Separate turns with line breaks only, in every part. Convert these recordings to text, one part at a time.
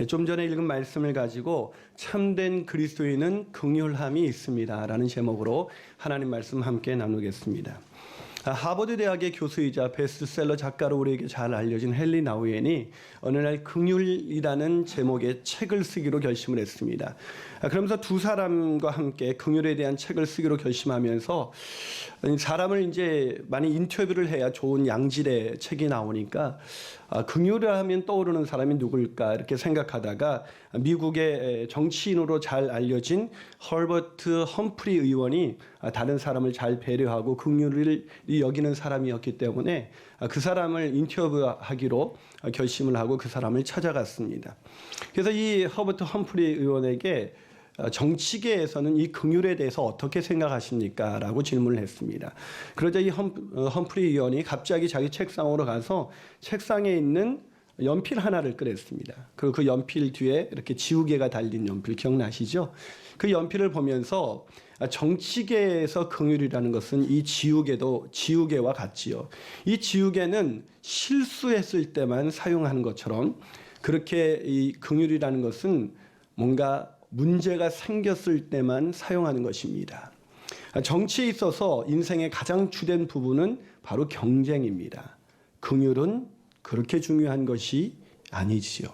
좀 전에 읽은 말씀을 가지고 참된 그리스도인은 긍휼함이 있습니다 라는 제목으로 하나님 말씀 함께 나누겠습니다. 하버드 대학의 교수이자 베스트셀러 작가로 우리에게 잘 알려진 헨리 나우엔이 어느 날 긍휼이라는 제목의 책을 쓰기로 결심을 했습니다. 그러면서 두 사람과 함께 긍휼에 대한 책을 쓰기로 결심하면서 사람을 이제 많이 인터뷰를 해야 좋은 양질의 책이 나오니까 긍휼을 하면 떠오르는 사람이 누굴까 이렇게 생각하다가 미국의 정치인으로 잘 알려진 허버트 험프리 의원이 다른 사람을 잘 배려하고 긍휼을 여기는 사람이었기 때문에 그 사람을 인터뷰하기로 결심을 하고 그 사람을 찾아갔습니다. 그래서 이 허버트 험프리 의원에게 정치계에서는 이 긍휼에 대해서 어떻게 생각하십니까? 라고 질문을 했습니다. 그러자 이 험프리 의원이 갑자기 자기 책상으로 가서 책상에 있는 연필 하나를 꺼냈습니다. 그리고 그 연필 뒤에 이렇게 지우개가 달린 연필 기억나시죠? 그 연필을 보면서 정치계에서 긍휼이라는 것은 이 지우개와 같지요. 이 지우개는 실수했을 때만 사용하는 것처럼 그렇게 이 긍휼이라는 것은 뭔가 문제가 생겼을 때만 사용하는 것입니다. 정치에 있어서 인생의 가장 주된 부분은 바로 경쟁입니다. 긍휼은 그렇게 중요한 것이 아니지요.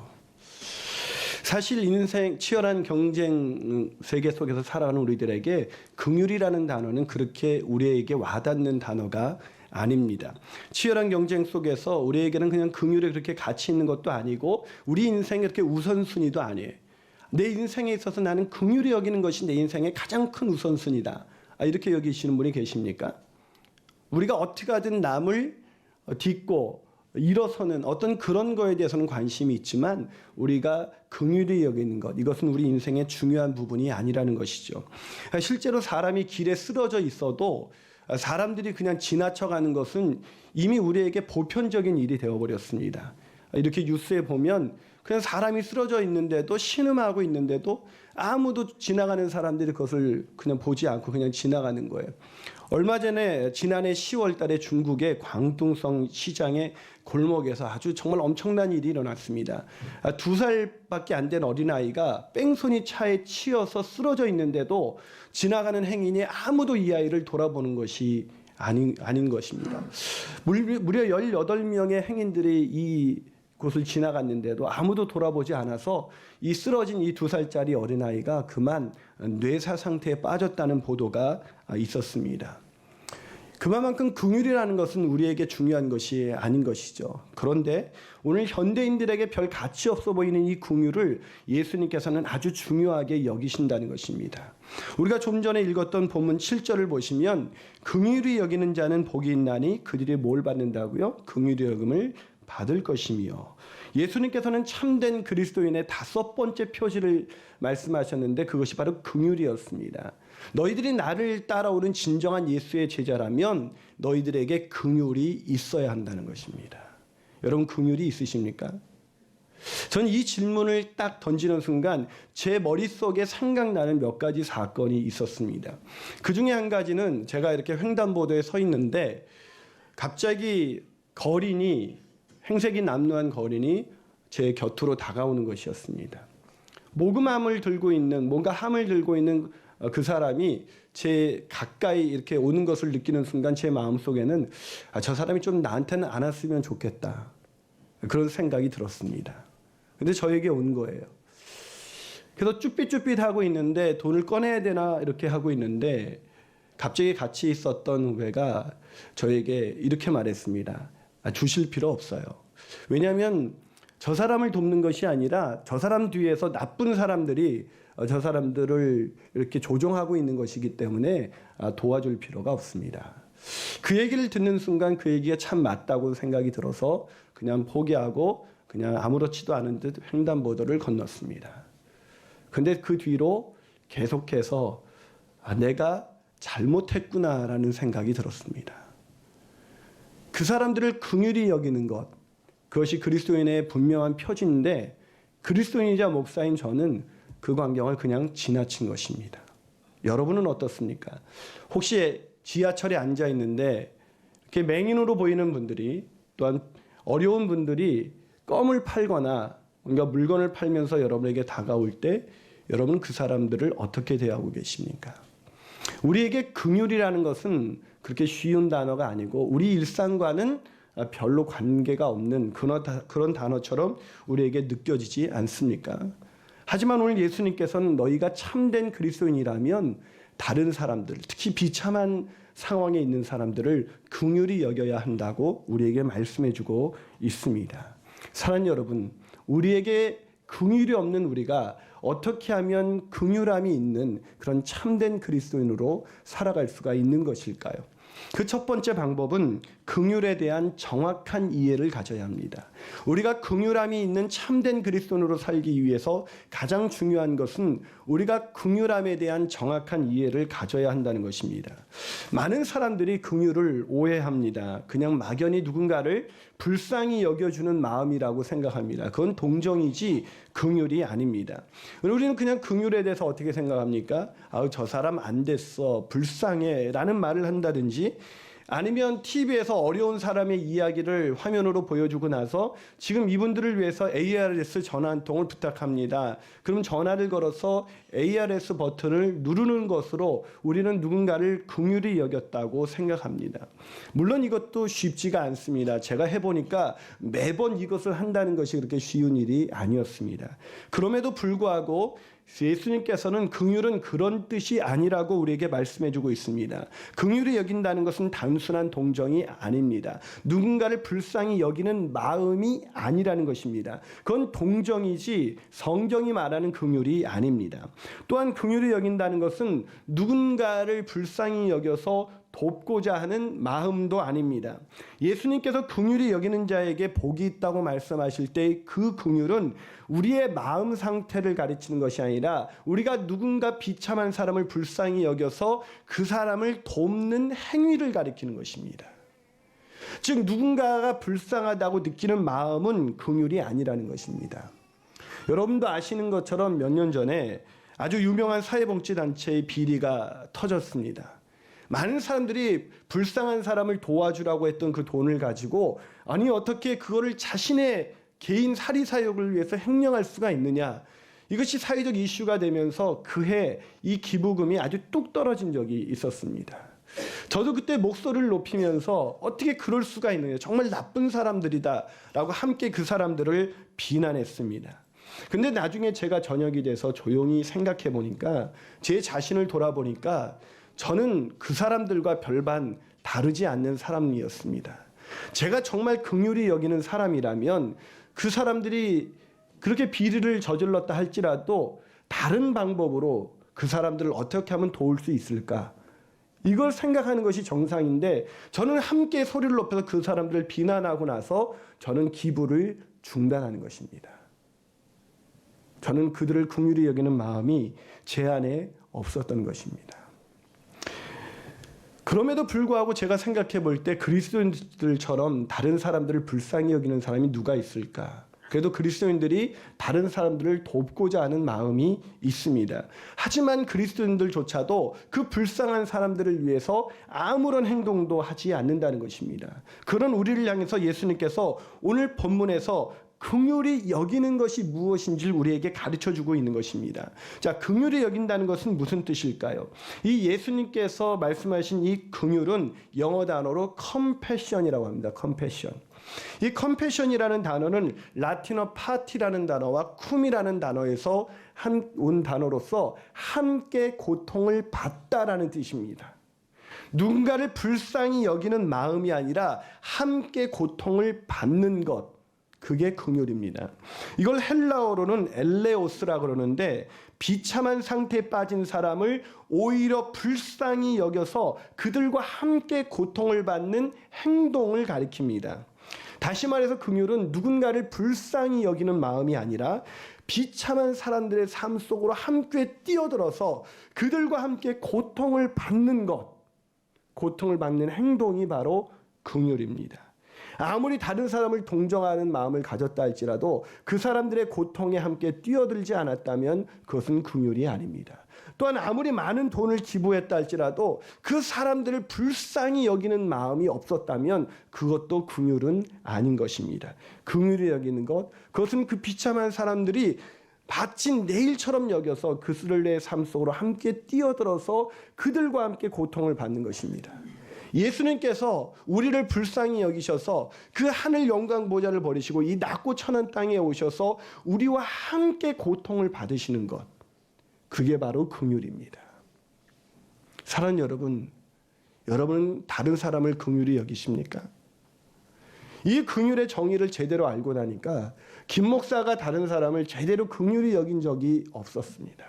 사실 인생 치열한 경쟁 세계 속에서 살아가는 우리들에게 긍휼이라는 단어는 그렇게 우리에게 와닿는 단어가 아닙니다. 치열한 경쟁 속에서 우리에게는 그냥 긍휼이 그렇게 가치 있는 것도 아니고 우리 인생의 그렇게 우선순위도 아니에요. 내 인생에 있어서 나는 긍휼히 여기는 것이 내 인생의 가장 큰 우선순위다. 이렇게 여기시는 분이 계십니까? 우리가 어떻게 하든 남을 딛고 일어서는 어떤 그런 거에 대해서는 관심이 있지만 우리가 긍휼히 여기는 것, 이것은 우리 인생의 중요한 부분이 아니라는 것이죠. 실제로 사람이 길에 쓰러져 있어도 사람들이 그냥 지나쳐가는 것은 이미 우리에게 보편적인 일이 되어버렸습니다. 이렇게 뉴스에 보면 그냥 사람이 쓰러져 있는데도 신음하고 있는데도 아무도 지나가는 사람들이 그것을 그냥 보지 않고 그냥 지나가는 거예요. 얼마 전에 지난해 10월 달에 중국의 광둥성 시장의 골목에서 아주 정말 엄청난 일이 일어났습니다. 2살밖에 안 된 어린아이가 뺑소니 차에 치여서 쓰러져 있는데도 지나가는 행인이 아무도 이 아이를 돌아보는 것이 아닌 것입니다. 무려 18명의 행인들이 이 곳을 지나갔는데도 아무도 돌아보지 않아서 이 쓰러진 이 2살짜리 어린아이가 그만 뇌사 상태에 빠졌다는 보도가 있었습니다. 그만큼 긍휼이라는 것은 우리에게 중요한 것이 아닌 것이죠. 그런데 오늘 현대인들에게 별 가치 없어 보이는 이 긍휼을 예수님께서는 아주 중요하게 여기신다는 것입니다. 우리가 좀 전에 읽었던 본문 7절을 보시면 긍휼히 여기는 자는 복이 있나니 그들이 뭘 받는다고요? 긍휼히 여김을 받을 것이며, 예수님께서는 참된 그리스도인의 5번째 표지를 말씀하셨는데 그것이 바로 긍휼이었습니다. 너희들이 나를 따라오는 진정한 예수의 제자라면 너희들에게 긍휼이 있어야 한다는 것입니다. 여러분 긍휼이 있으십니까? 저는 이 질문을 딱 던지는 순간 제 머릿속에 생각나는 몇 가지 사건이 있었습니다. 그 중에 한 가지는 제가 이렇게 횡단보도에 서 있는데 갑자기 행색이 남루한 거린이 제 곁으로 다가오는 것이었습니다. 모금함을 들고 있는, 뭔가 함을 들고 있는 그 사람이 제 가까이 이렇게 오는 것을 느끼는 순간 제 마음속에는 저 사람이 좀 나한테는 안 왔으면 좋겠다. 그런 생각이 들었습니다. 근데 저에게 온 거예요. 그래서 쭈삣쭈삣하고 있는데 돈을 꺼내야 되나 이렇게 하고 있는데 갑자기 같이 있었던 후배가 저에게 이렇게 말했습니다. 주실 필요 없어요. 왜냐하면 저 사람을 돕는 것이 아니라 저 사람 뒤에서 나쁜 사람들이 저 사람들을 이렇게 조종하고 있는 것이기 때문에 도와줄 필요가 없습니다. 그 얘기를 듣는 순간 그 얘기가 참 맞다고 생각이 들어서 그냥 포기하고 그냥 아무렇지도 않은 듯 횡단보도를 건넜습니다. 근데 그 뒤로 계속해서 내가 잘못했구나라는 생각이 들었습니다. 그 사람들을 긍휼히 여기는 것, 그것이 그리스도인의 분명한 표지인데 그리스도인이자 목사인 저는 그 광경을 그냥 지나친 것입니다. 여러분은 어떻습니까? 혹시 지하철에 앉아 있는데 이렇게 맹인으로 보이는 분들이, 또한 어려운 분들이 껌을 팔거나 뭔가 물건을 팔면서 여러분에게 다가올 때 여러분 그 사람들을 어떻게 대하고 계십니까? 우리에게 긍휼이라는 것은 그렇게 쉬운 단어가 아니고 우리 일상과는 별로 관계가 없는 그런 단어처럼 우리에게 느껴지지 않습니까? 하지만 오늘 예수님께서는 너희가 참된 그리스도인이라면 다른 사람들, 특히 비참한 상황에 있는 사람들을 긍휼히 여겨야 한다고 우리에게 말씀해주고 있습니다. 사랑하는 여러분, 우리에게 긍휼이 없는 우리가 어떻게 하면 긍휼함이 있는 그런 참된 그리스도인으로 살아갈 수가 있는 것일까요? 그 첫 번째 방법은 긍휼에 대한 정확한 이해를 가져야 합니다. 우리가 긍휼함이 있는 참된 그리스도인으로 살기 위해서 가장 중요한 것은 우리가 긍휼함에 대한 정확한 이해를 가져야 한다는 것입니다. 많은 사람들이 긍휼을 오해합니다. 그냥 막연히 누군가를 불쌍히 여겨주는 마음이라고 생각합니다. 그건 동정이지 긍휼이 아닙니다. 우리는 그냥 긍휼에 대해서 어떻게 생각합니까? 저 사람 안 됐어, 불쌍해 라는 말을 한다든지, 아니면 TV에서 어려운 사람의 이야기를 화면으로 보여주고 나서 지금 이분들을 위해서 ARS 전화 한 통을 부탁합니다. 그럼 전화를 걸어서 ARS 버튼을 누르는 것으로 우리는 누군가를 긍휼히 여겼다고 생각합니다. 물론 이것도 쉽지가 않습니다. 제가 해보니까 매번 이것을 한다는 것이 그렇게 쉬운 일이 아니었습니다. 그럼에도 불구하고 예수님께서는 긍휼은 그런 뜻이 아니라고 우리에게 말씀해주고 있습니다. 긍휼히 여긴다는 것은 단순한 동정이 아닙니다. 누군가를 불쌍히 여기는 마음이 아니라는 것입니다. 그건 동정이지 성경이 말하는 긍휼이 아닙니다. 또한 긍휼히 여긴다는 것은 누군가를 불쌍히 여겨서 돕고자 하는 마음도 아닙니다. 예수님께서 긍휼히 여기는 자에게 복이 있다고 말씀하실 때 그 긍휼은 우리의 마음 상태를 가르치는 것이 아니라 우리가 누군가 비참한 사람을 불쌍히 여겨서 그 사람을 돕는 행위를 가리키는 것입니다. 즉 누군가가 불쌍하다고 느끼는 마음은 긍휼이 아니라는 것입니다. 여러분도 아시는 것처럼 몇 년 전에 아주 유명한 사회복지단체의 비리가 터졌습니다. 많은 사람들이 불쌍한 사람을 도와주라고 했던 그 돈을 가지고 아니 어떻게 그거를 자신의 개인 사리사욕을 위해서 횡령할 수가 있느냐, 이것이 사회적 이슈가 되면서 그해 이 기부금이 아주 뚝 떨어진 적이 있었습니다. 저도 그때 목소리를 높이면서 어떻게 그럴 수가 있느냐, 정말 나쁜 사람들이다 라고 함께 그 사람들을 비난했습니다. 근데 나중에 제가 저녁이 돼서 조용히 생각해 보니까, 제 자신을 돌아보니까 저는 그 사람들과 별반 다르지 않는 사람이었습니다. 제가 정말 긍휼히 여기는 사람이라면 그 사람들이 그렇게 비리를 저질렀다 할지라도 다른 방법으로 그 사람들을 어떻게 하면 도울 수 있을까, 이걸 생각하는 것이 정상인데 저는 함께 소리를 높여서 그 사람들을 비난하고 나서 저는 기부를 중단하는 것입니다. 저는 그들을 긍휼히 여기는 마음이 제 안에 없었던 것입니다. 그럼에도 불구하고 제가 생각해 볼 때 그리스도인들처럼 다른 사람들을 불쌍히 여기는 사람이 누가 있을까? 그래도 그리스도인들이 다른 사람들을 돕고자 하는 마음이 있습니다. 하지만 그리스도인들조차도 그 불쌍한 사람들을 위해서 아무런 행동도 하지 않는다는 것입니다. 그런 우리를 향해서 예수님께서 오늘 본문에서 긍휼히 여기는 것이 무엇인지를 우리에게 가르쳐주고 있는 것입니다. 자, 긍휼히 여긴다는 것은 무슨 뜻일까요? 이 예수님께서 말씀하신 이 긍휼은 영어 단어로 compassion이라고 합니다. compassion. 이 compassion이라는 단어는 라틴어 파티라는 단어와 쿰이라는 단어에서 온 단어로서 함께 고통을 받다라는 뜻입니다. 누군가를 불쌍히 여기는 마음이 아니라 함께 고통을 받는 것, 그게 긍휼입니다. 이걸 헬라어로는 엘레오스라 그러는데 비참한 상태에 빠진 사람을 오히려 불쌍히 여겨서 그들과 함께 고통을 받는 행동을 가리킵니다. 다시 말해서 긍휼은 누군가를 불쌍히 여기는 마음이 아니라 비참한 사람들의 삶 속으로 함께 뛰어들어서 그들과 함께 고통을 받는 것, 고통을 받는 행동이 바로 긍휼입니다. 아무리 다른 사람을 동정하는 마음을 가졌다 할지라도 그 사람들의 고통에 함께 뛰어들지 않았다면 그것은 긍휼이 아닙니다. 또한 아무리 많은 돈을 기부했다 할지라도 그 사람들을 불쌍히 여기는 마음이 없었다면 그것도 긍휼은 아닌 것입니다. 긍휼히 여기는 것, 그것은 그 비참한 사람들이 마치 내일처럼 여겨서 그들의 삶 속으로 함께 뛰어들어서 그들과 함께 고통을 받는 것입니다. 예수님께서 우리를 불쌍히 여기셔서 그 하늘 영광 보좌를 버리시고 이 낮고 천한 땅에 오셔서 우리와 함께 고통을 받으시는 것, 그게 바로 긍휼입니다. 사랑하는 여러분, 여러분은 다른 사람을 긍휼히 여기십니까? 이 긍휼의 정의를 제대로 알고 나니까 김 목사가 다른 사람을 제대로 긍휼히 여긴 적이 없었습니다.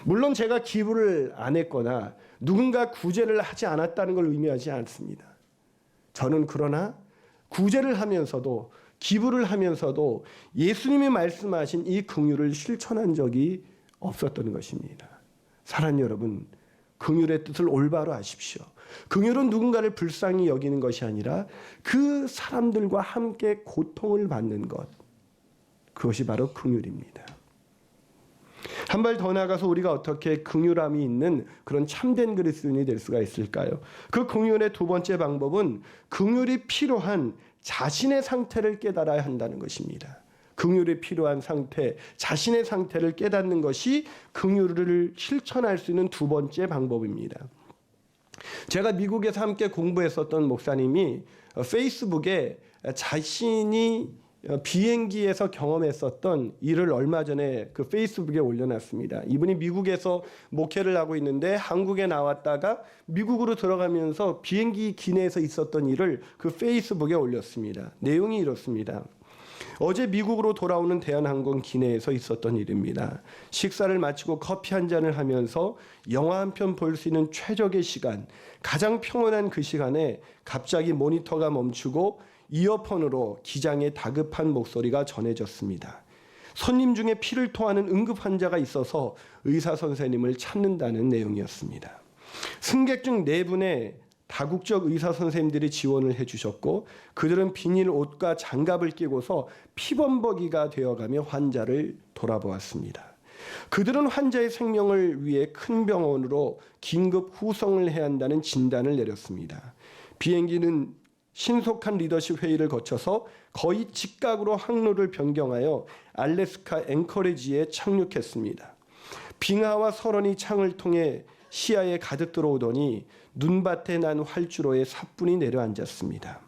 물론 제가 기부를 안 했거나 누군가 구제를 하지 않았다는 걸 의미하지 않습니다. 저는 그러나 구제를 하면서도 기부를 하면서도 예수님이 말씀하신 이 긍휼을 실천한 적이 없었던 것입니다. 사랑하는 여러분, 긍휼의 뜻을 올바로 아십시오. 긍휼은 누군가를 불쌍히 여기는 것이 아니라 그 사람들과 함께 고통을 받는 것, 그것이 바로 긍휼입니다. 한 발 더 나가서 우리가 어떻게 긍휼함이 있는 그런 참된 그리스도인이 될 수가 있을까요? 그 긍휼의 두 번째 방법은 긍휼이 필요한 자신의 상태를 깨달아야 한다는 것입니다. 긍휼이 필요한 상태, 자신의 상태를 깨닫는 것이 긍휼을 실천할 수 있는 두 번째 방법입니다. 제가 미국에서 함께 공부했었던 목사님이 페이스북에 자신이 비행기에서 경험했었던 일을 얼마 전에 그 페이스북에 올려놨습니다. 이분이 미국에서 목회를 하고 있는데 한국에 나왔다가 미국으로 들어가면서 비행기 기내에서 있었던 일을 그 페이스북에 올렸습니다. 내용이 이렇습니다. 어제 미국으로 돌아오는 대한항공 기내에서 있었던 일입니다. 식사를 마치고 커피 한 잔을 하면서 영화 한 편 볼 수 있는 최적의 시간, 가장 평온한 그 시간에 갑자기 모니터가 멈추고 이어폰으로 기장의 다급한 목소리가 전해졌습니다. 손님 중에 피를 토하는 응급 환자가 있어서 의사 선생님을 찾는다는 내용이었습니다. 승객 중 4분의 다국적 의사 선생님들이 지원을 해주셨고 그들은 비닐 옷과 장갑을 끼고서 피범벅이가 되어가며 환자를 돌아보았습니다. 그들은 환자의 생명을 위해 큰 병원으로 긴급 후송을 해야 한다는 진단을 내렸습니다. 비행기는 신속한 리더십 회의를 거쳐서 거의 직각으로 항로를 변경하여 알래스카 앵커리지에 착륙했습니다. 빙하와 설원이 창을 통해 시야에 가득 들어오더니 눈밭에 난 활주로에 사뿐히 내려앉았습니다.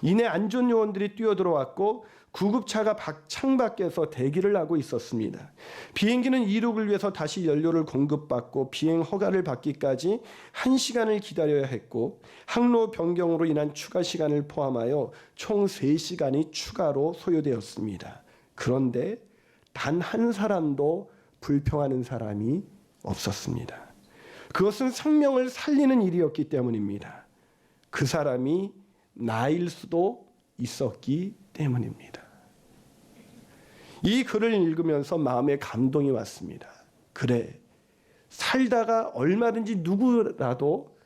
이내 안전 요원들이 뛰어들어왔고 구급차가 창밖에서 대기를 하고 있었습니다. 비행기는 이륙을 위해서 다시 연료를 공급받고 비행 허가를 받기까지 1시간을 기다려야 했고 항로 변경으로 인한 추가 시간을 포함하여 총 3시간이 추가로 소요되었습니다. 그런데 단 한 사람도 불평하는 사람이 없었습니다. 그것은 생명을 살리는 일이었기 때문입니다. 그 사람이 나일 수도 있었기 때문입니다. 이 글을 읽으면서 마음에 감동이 왔습니다. 그래, 살다가 얼마든지 누구라도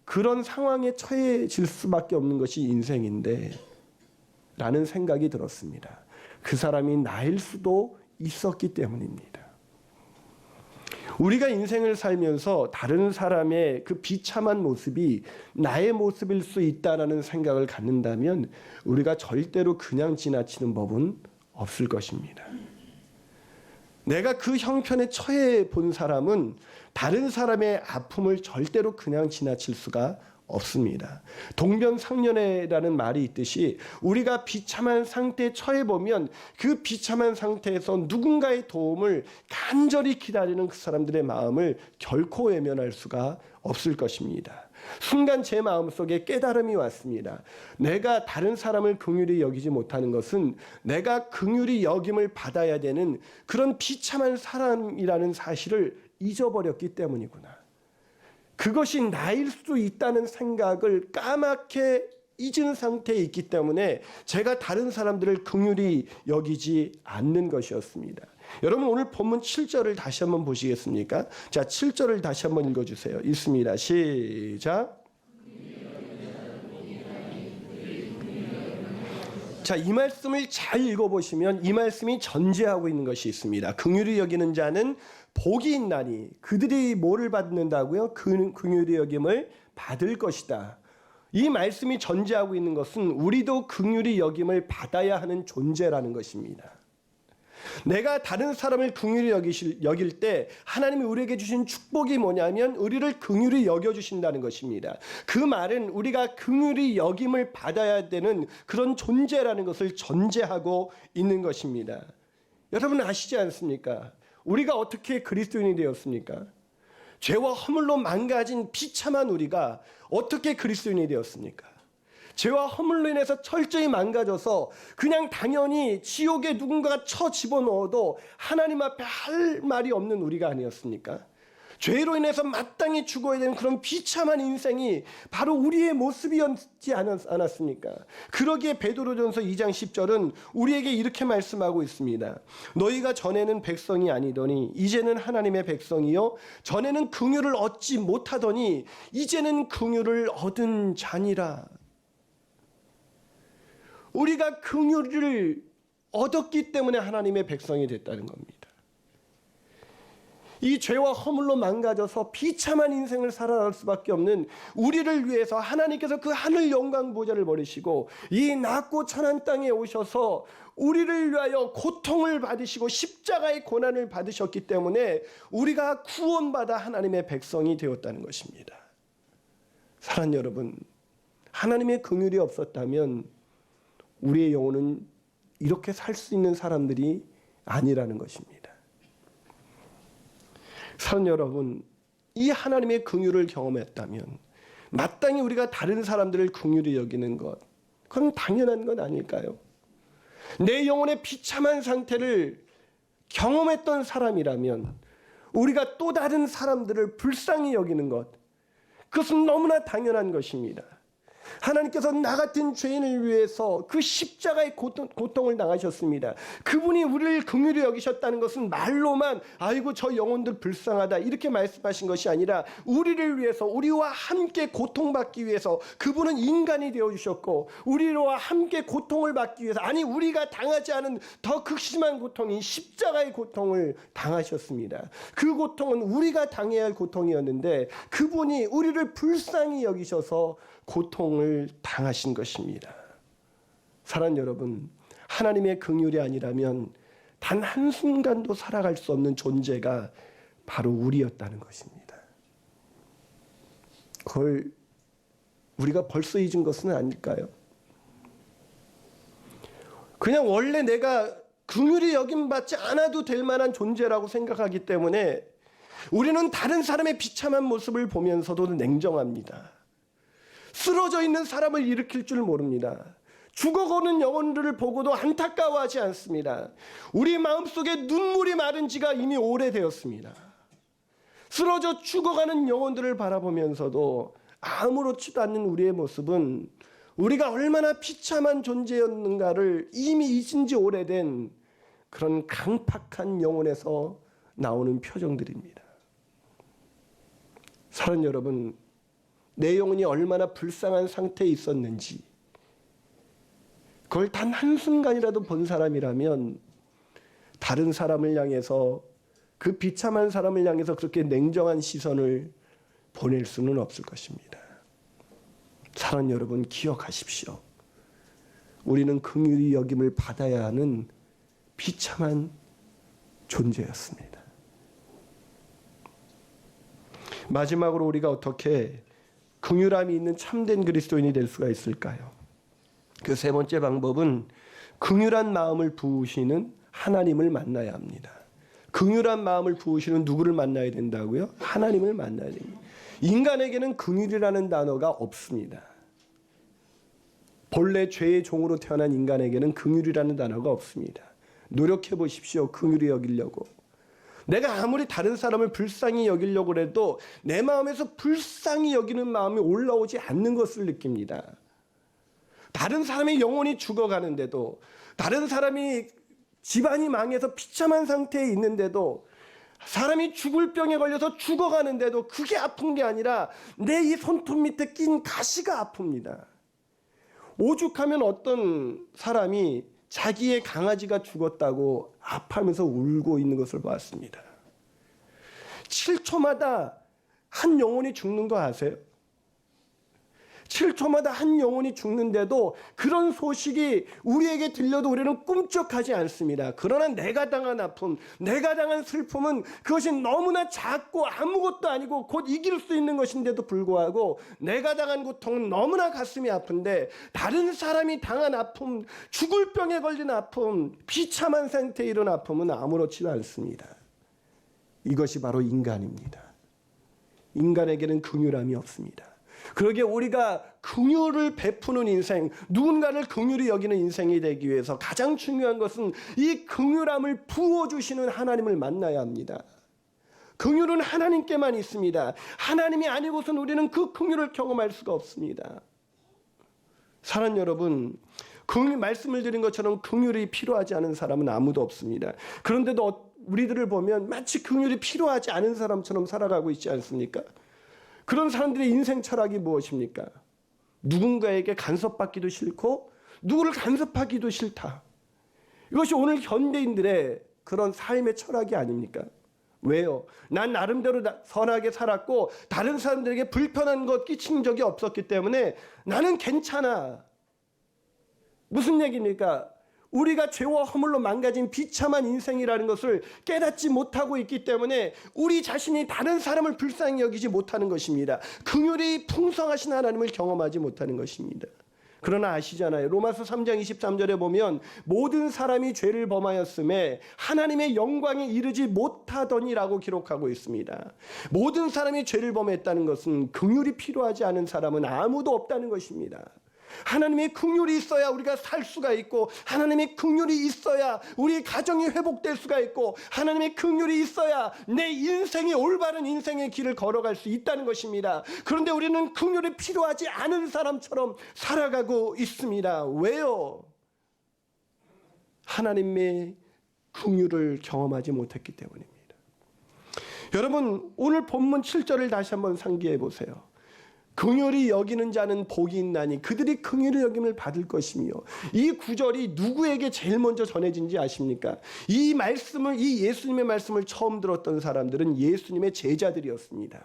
그런 상황에 처해질 수밖에 없는 것이 인생인데 라는 생각이 들었습니다. 그 사람이 나일 수도 있었기 때문입니다. 우리가 인생을 살면서 다른 사람의 그 비참한 모습이 나의 모습일 수 있다라는 생각을 갖는다면 우리가 절대로 그냥 지나치는 법은 없을 것입니다. 내가 그 형편에 처해 본 사람은 다른 사람의 아픔을 절대로 그냥 지나칠 수가 없습니다. 동병상련회라는 말이 있듯이 우리가 비참한 상태에 처해 보면 그 비참한 상태에서 누군가의 도움을 간절히 기다리는 그 사람들의 마음을 결코 외면할 수가 없을 것입니다. 순간 제 마음속에 깨달음이 왔습니다. 내가 다른 사람을 긍휼히 여기지 못하는 것은 내가 긍휼히 여김을 받아야 되는 그런 비참한 사람이라는 사실을 잊어버렸기 때문이구나. 그것이 나일 수도 있다는 생각을 까맣게 잊은 상태에 있기 때문에 제가 다른 사람들을 긍휼히 여기지 않는 것이었습니다. 여러분 오늘 본문 7절을 다시 한번 보시겠습니까? 자, 7절을 다시 한번 읽어주세요. 읽습니다. 시작.
자, 이 말씀을 잘 읽어보시면 이 말씀이 전제하고 있는 것이 있습니다. 긍휼히 여기는 자는 복이 있나니 그들이 뭐를 받는다고요? 긍휼히 여김을 받을 것이다. 이 말씀이 전제하고 있는 것은 우리도 긍휼히 여김을 받아야 하는 존재라는 것입니다. 내가 다른 사람을 긍휼히 여길 때 하나님이 우리에게 주신 축복이 뭐냐면 우리를 긍휼히 여겨주신다는 것입니다. 그 말은 우리가 긍휼히 여김을 받아야 되는 그런 존재라는 것을 전제하고 있는 것입니다. 여러분 아시지 않습니까? 우리가 어떻게 그리스도인이 되었습니까? 죄와 허물로 망가진 비참한 우리가 어떻게 그리스도인이 되었습니까? 죄와 허물로 인해서 철저히 망가져서 그냥 당연히 지옥에 누군가가 쳐 집어넣어도 하나님 앞에 할 말이 없는 우리가 아니었습니까? 죄로 인해서 마땅히 죽어야 되는 그런 비참한 인생이 바로 우리의 모습이었지 않았습니까? 그러기에 베드로전서 2장 10절은 우리에게 이렇게 말씀하고 있습니다. 너희가 전에는 백성이 아니더니 이제는 하나님의 백성이요 전에는 긍휼을 얻지 못하더니 이제는 긍휼을 얻은 자니라. 우리가 긍휼을 얻었기 때문에 하나님의 백성이 됐다는 겁니다. 이 죄와 허물로 망가져서 비참한 인생을 살아갈 수밖에 없는 우리를 위해서 하나님께서 그 하늘 영광 보좌를 버리시고 이 낮고 천한 땅에 오셔서 우리를 위하여 고통을 받으시고 십자가의 고난을 받으셨기 때문에 우리가 구원받아 하나님의 백성이 되었다는 것입니다. 사랑하는 여러분, 하나님의 긍휼이 없었다면 우리의 영혼은 이렇게 살 수 있는 사람들이 아니라는 것입니다. 사랑하는 여러분, 이 하나님의 긍휼을 경험했다면 마땅히 우리가 다른 사람들을 긍휼히 여기는 것, 그건 당연한 건 아닐까요? 내 영혼의 비참한 상태를 경험했던 사람이라면 우리가 또 다른 사람들을 불쌍히 여기는 것, 그것은 너무나 당연한 것입니다. 하나님께서 나 같은 죄인을 위해서 그 십자가의 고통을 당하셨습니다. 그분이 우리를 긍휼히 여기셨다는 것은 말로만 아이고 저 영혼들 불쌍하다 이렇게 말씀하신 것이 아니라 우리를 위해서 우리와 함께 고통받기 위해서 그분은 인간이 되어주셨고 우리와 함께 고통을 받기 위해서 아니 우리가 당하지 않은 더 극심한 고통인 십자가의 고통을 당하셨습니다. 그 고통은 우리가 당해야 할 고통이었는데 그분이 우리를 불쌍히 여기셔서 고통을 당하신 것입니다. 사랑하는 여러분, 하나님의 긍휼이 아니라면 단 한순간도 살아갈 수 없는 존재가 바로 우리였다는 것입니다. 그걸 우리가 벌써 잊은 것은 아닐까요? 그냥 원래 내가 긍휼히 여김받지 않아도 될 만한 존재라고 생각하기 때문에 우리는 다른 사람의 비참한 모습을 보면서도 냉정합니다. 쓰러져 있는 사람을 일으킬 줄 모릅니다. 죽어가는 영혼들을 보고도 안타까워하지 않습니다. 우리 마음속에 눈물이 마른 지가 이미 오래되었습니다. 쓰러져 죽어가는 영혼들을 바라보면서도 아무렇지도 않는 우리의 모습은 우리가 얼마나 비참한 존재였는가를 이미 잊은 지 오래된 그런 강팍한 영혼에서 나오는 표정들입니다. 사랑하는 여러분, 내 영혼이 얼마나 불쌍한 상태에 있었는지 그걸 단 한순간이라도 본 사람이라면 다른 사람을 향해서 그 비참한 사람을 향해서 그렇게 냉정한 시선을 보낼 수는 없을 것입니다. 사랑하는 여러분, 기억하십시오. 우리는 긍휼히 여김을 받아야 하는 비참한 존재였습니다. 마지막으로 우리가 어떻게 긍휼함이 있는 참된 그리스도인이 될 수가 있을까요? 그 세 번째 방법은 긍휼한 마음을 부으시는 하나님을 만나야 합니다. 긍휼한 마음을 부으시는 누구를 만나야 된다고요? 하나님을 만나야 됩니다. 인간에게는 긍휼이라는 단어가 없습니다. 본래 죄의 종으로 태어난 인간에게는 긍휼이라는 단어가 없습니다. 노력해 보십시오. 긍휼히 여기려고. 내가 아무리 다른 사람을 불쌍히 여기려고 해도 내 마음에서 불쌍히 여기는 마음이 올라오지 않는 것을 느낍니다. 다른 사람의 영혼이 죽어가는데도 다른 사람이 집안이 망해서 비참한 상태에 있는데도 사람이 죽을 병에 걸려서 죽어가는데도 그게 아픈 게 아니라 내 이 손톱 밑에 낀 가시가 아픕니다. 오죽하면 어떤 사람이 자기의 강아지가 죽었다고 아파하면서 울고 있는 것을 봤습니다. 7초마다 한 영혼이 죽는 거 아세요? 7초마다 한 영혼이 죽는데도 그런 소식이 우리에게 들려도 우리는 꿈쩍하지 않습니다. 그러나 내가 당한 아픔, 내가 당한 슬픔은 그것이 너무나 작고 아무것도 아니고 곧 이길 수 있는 것인데도 불구하고 내가 당한 고통은 너무나 가슴이 아픈데 다른 사람이 당한 아픔, 죽을 병에 걸린 아픔, 비참한 상태에 이른 아픔은 아무렇지도 않습니다. 이것이 바로 인간입니다. 인간에게는 긍휼함이 없습니다. 그러기에 우리가 긍휼을 베푸는 인생, 누군가를 긍휼히 여기는 인생이 되기 위해서 가장 중요한 것은 이 긍휼함을 부어주시는 하나님을 만나야 합니다. 긍휼은 하나님께만 있습니다. 하나님이 아니고선 우리는 그 긍휼을 경험할 수가 없습니다. 사랑하는 여러분, 말씀을 드린 것처럼 긍휼이 필요하지 않은 사람은 아무도 없습니다. 그런데도 우리들을 보면 마치 긍휼이 필요하지 않은 사람처럼 살아가고 있지 않습니까? 그런 사람들의 인생 철학이 무엇입니까? 누군가에게 간섭받기도 싫고 누구를 간섭하기도 싫다. 이것이 오늘 현대인들의 그런 삶의 철학이 아닙니까? 왜요? 난 나름대로 선하게 살았고 다른 사람들에게 불편한 것 끼친 적이 없었기 때문에 나는 괜찮아. 무슨 얘기입니까? 우리가 죄와 허물로 망가진 비참한 인생이라는 것을 깨닫지 못하고 있기 때문에 우리 자신이 다른 사람을 불쌍히 여기지 못하는 것입니다. 긍휼이 풍성하신 하나님을 경험하지 못하는 것입니다. 그러나 아시잖아요. 로마서 3장 23절에 보면 모든 사람이 죄를 범하였음에 하나님의 영광에 이르지 못하더니라고 기록하고 있습니다. 모든 사람이 죄를 범했다는 것은 긍휼이 필요하지 않은 사람은 아무도 없다는 것입니다. 하나님의 긍휼이 있어야 우리가 살 수가 있고 하나님의 긍휼이 있어야 우리 가정이 회복될 수가 있고 하나님의 긍휼이 있어야 내 인생이 올바른 인생의 길을 걸어갈 수 있다는 것입니다. 그런데 우리는 긍휼이 필요하지 않은 사람처럼 살아가고 있습니다. 왜요? 하나님의 긍휼을 경험하지 못했기 때문입니다. 여러분, 오늘 본문 7절을 다시 한번 상기해 보세요. 긍휼히 여기는 자는 복이 있나니 그들이 긍휼히 여김을 받을 것이며, 이 구절이 누구에게 제일 먼저 전해진지 아십니까? 이 예수님의 말씀을 처음 들었던 사람들은 예수님의 제자들이었습니다.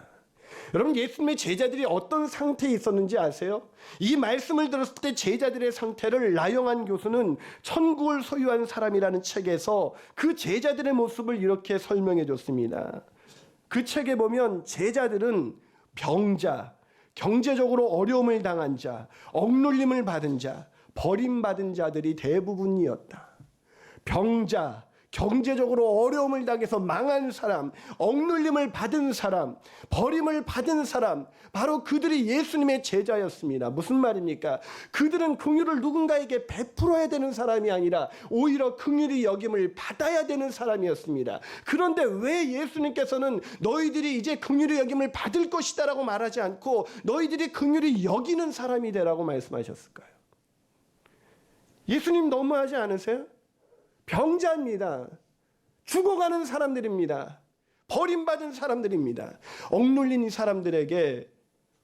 여러분, 예수님의 제자들이 어떤 상태에 있었는지 아세요? 이 말씀을 들었을 때 제자들의 상태를 라영한 교수는 천국을 소유한 사람이라는 책에서 그 제자들의 모습을 이렇게 설명해 줬습니다. 그 책에 보면 제자들은 병자, 경제적으로 어려움을 당한 자, 억눌림을 받은 자, 버림받은 자들이 대부분이었다. 병자, 경제적으로 어려움을 당해서 망한 사람, 억눌림을 받은 사람, 버림을 받은 사람, 바로 그들이 예수님의 제자였습니다. 무슨 말입니까? 그들은 긍휼을 누군가에게 베풀어야 되는 사람이 아니라 오히려 긍휼히 여김을 받아야 되는 사람이었습니다. 그런데 왜 예수님께서는 너희들이 이제 긍휼히 여김을 받을 것이다 라고 말하지 않고 너희들이 긍휼히 여기는 사람이 되라고 말씀하셨을까요? 예수님 너무하지 않으세요? 병자입니다. 죽어가는 사람들입니다. 버림받은 사람들입니다. 억눌린 이 사람들에게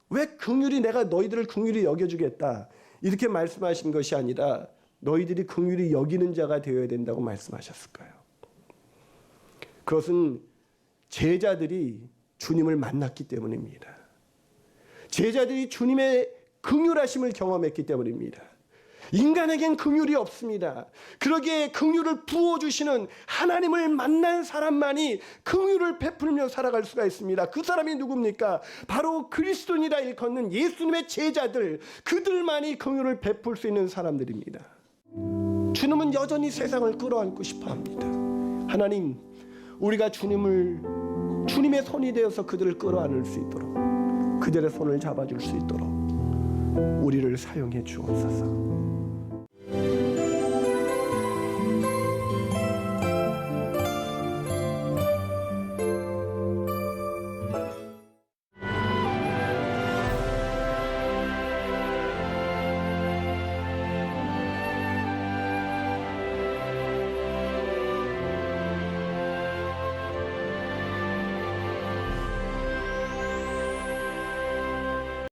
왜 긍휼히 내가 너희들을 긍휼히 여겨주겠다 이렇게 말씀하신 것이 아니라 너희들이 긍휼히 여기는 자가 되어야 된다고 말씀하셨을까요? 그것은 제자들이 주님을 만났기 때문입니다. 제자들이 주님의 긍휼하심을 경험했기 때문입니다. 인간에겐 긍휼이 없습니다. 그러기에 긍휼을 부어주시는 하나님을 만난 사람만이 긍휼을 베풀며 살아갈 수가 있습니다. 그 사람이 누굽니까? 바로 그리스도인이라 일컫는 예수님의 제자들, 그들만이 긍휼을 베풀 수 있는 사람들입니다. 주님은 여전히 세상을 끌어안고 싶어합니다. 하나님, 우리가 주님의 손이 되어서 그들을 끌어안을 수 있도록, 그들의 손을 잡아줄 수 있도록 우리를 사용해 주옵소서.